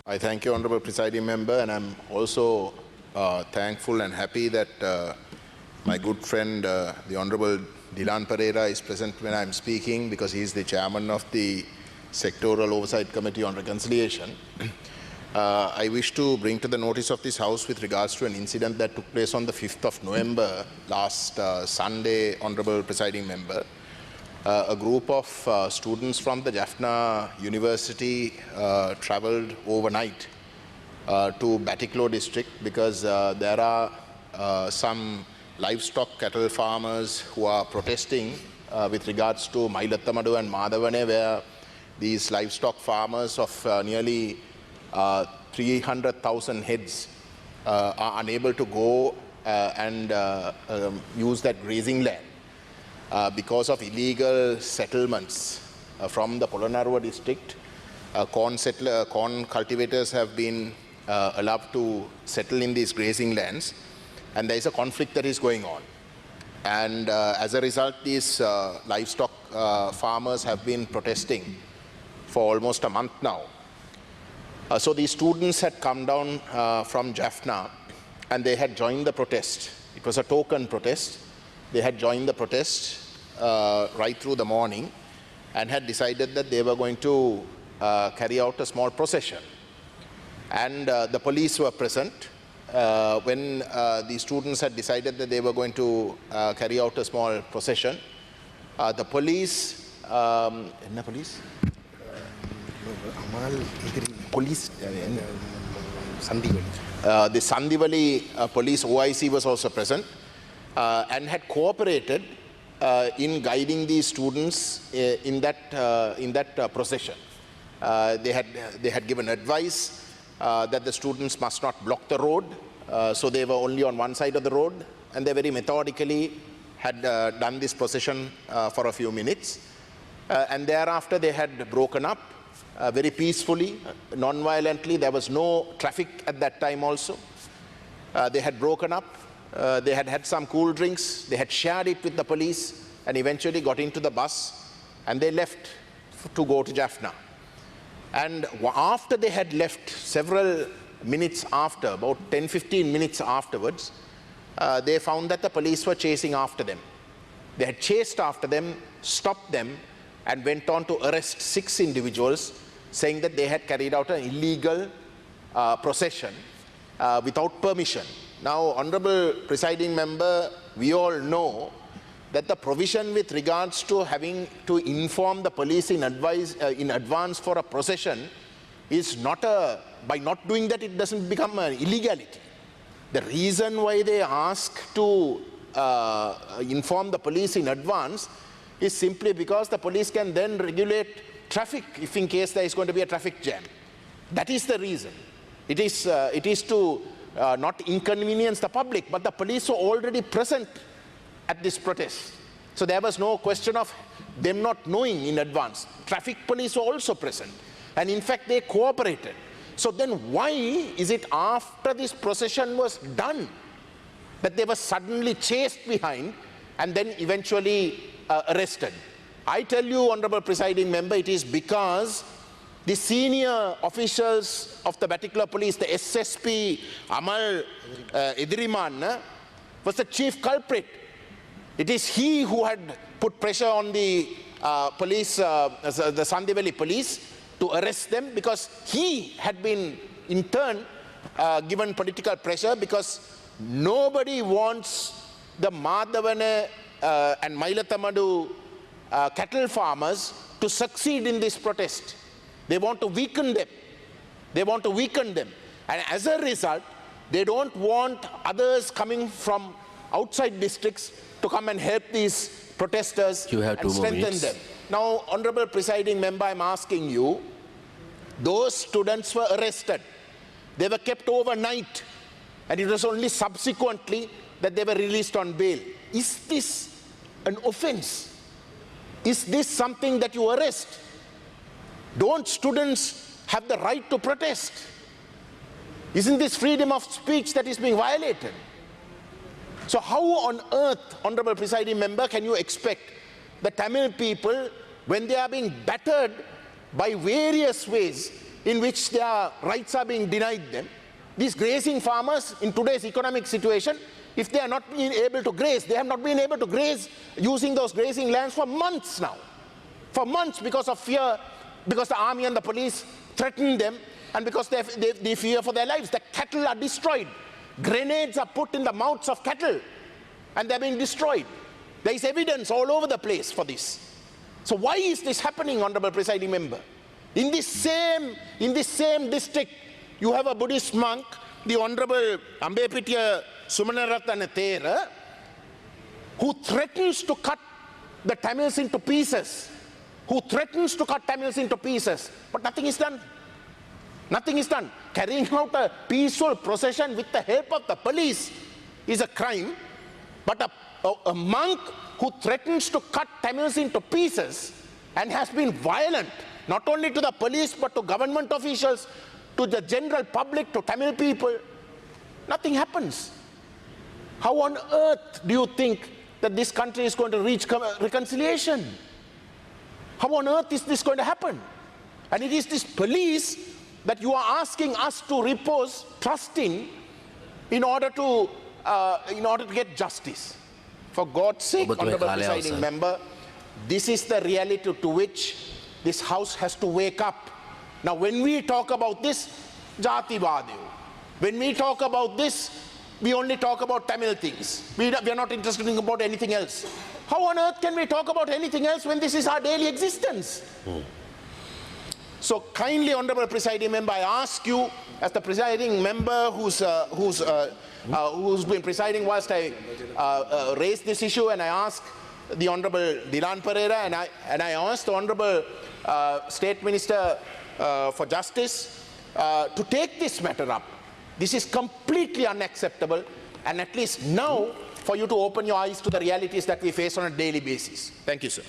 I thank you, Honourable Presiding Member, and I'm also thankful and happy that my good friend, the Honourable Dilan Pereira, is present when I'm speaking because he is the chairman of the Sectoral Oversight Committee on Reconciliation. I wish to bring to the notice of this House with regards to an incident that took place on the 5th of November, last Sunday, Honourable Presiding Member. A group of students from the Jaffna University travelled overnight to Batticaloa district because there are some livestock cattle farmers who are protesting with regards to Mailathamadu and Madhavane, where these livestock farmers of nearly 300,000 heads are unable to go and use that grazing land because of illegal settlements from the Polonnaruwa district. Corn cultivators have been allowed to settle in these grazing lands, and there is a conflict that is going on. And as a result, these livestock farmers have been protesting for almost a month now. So these students had come down from Jaffna and they had joined the protest. It was a token protest. They had joined the protest right through the morning and had decided that they were going to carry out a small procession. And the police were present when the students had decided that they were going to carry out a small procession. The police, the Sandivali police OIC was also present and had cooperated in guiding these students in that procession. They had given advice that the students must not block the road, so they were only on one side of the road, and they very methodically had done this procession for a few minutes, and thereafter they had broken up very peacefully, non-violently. There was no traffic at that time also. They had broken up, they had had some cool drinks, they had shared it with the police, and eventually got into the bus, and they left to go to Jaffna. And after they had left, several minutes after, about 10-15 minutes afterwards, they found that the police were chasing after them. They had chased after them, stopped them, and went on to arrest 6 individuals, saying that they had carried out an illegal procession without permission. Now, Honourable Presiding Member, we all know that the provision with regards to having to inform the police in advance for a procession is not by not doing that, it doesn't become an illegality. The reason why they ask to inform the police in advance is simply because the police can then regulate traffic if in case there is going to be a traffic jam. That is the reason. It is to not inconvenience the public, but the police were already present at this protest. So there was no question of them not knowing in advance. Traffic police were also present, and in fact they cooperated. So then why is it after this procession was done that they were suddenly chased behind and then eventually arrested? I tell you, Honourable Presiding Member, it is because the senior officials of the Batticaloa police, the SSP Amal Ediriman, was the chief culprit. It is he who had put pressure on the police, the Sandivali police, to arrest them, because he had been in turn given political pressure, because nobody wants the Madhavane and Mailathamadu cattle farmers to succeed in this protest. They want to weaken them. They want to weaken them. And as a result, they don't want others coming from outside districts to come and help these protesters and strengthen them. Now, Honourable Presiding Member, I'm asking you, those students were arrested. They were kept overnight, and it was only subsequently that they were released on bail. Is this an offense? Is this something that you arrest? Don't students have the right to protest? Isn't this freedom of speech that is being violated? So how on earth, Honourable Presiding Member, can you expect the Tamil people when they are being battered by various ways in which their rights are being denied them. These grazing farmers in today's economic situation, if they are not being able to graze, they have not been able to graze using those grazing lands for months now. For months, because of fear, because the army and the police threaten them, and because they fear for their lives. The cattle are destroyed. Grenades are put in the mouths of cattle, and they're being destroyed. There is evidence all over the place for this. So why is this happening, Honorable Presiding Member? In this same district, you have a Buddhist monk, the Honorable Ambepitiya Sumanarathana Thera, who threatens to cut the Tamils into pieces. But nothing is done. Nothing is done. Carrying out a peaceful procession with the help of the police is a crime, but a monk who threatens to cut Tamils into pieces and has been violent, not only to the police, but to government officials, to the general public, to Tamil people, nothing happens. How on earth do you think that this country is going to reach reconciliation? How on earth is this going to happen? And it is this police that you are asking us to repose trust in order to get justice. For God's sake, Honorable Presiding Member, this is the reality to which this House has to wake up. Now, when we talk about this, Jati Vadu. When we talk about this, we only talk about Tamil things. We are not interested in about anything else. How on earth can we talk about anything else when this is our daily existence? So kindly, Honorable Presiding Member, I ask you, as the presiding member who's been presiding whilst I raised this issue, and I ask the Honorable Dilan Pereira, and I ask the Honorable State Minister for Justice to take this matter up. This is completely unacceptable, and at least now for you to open your eyes to the realities that we face on a daily basis. Thank you, sir.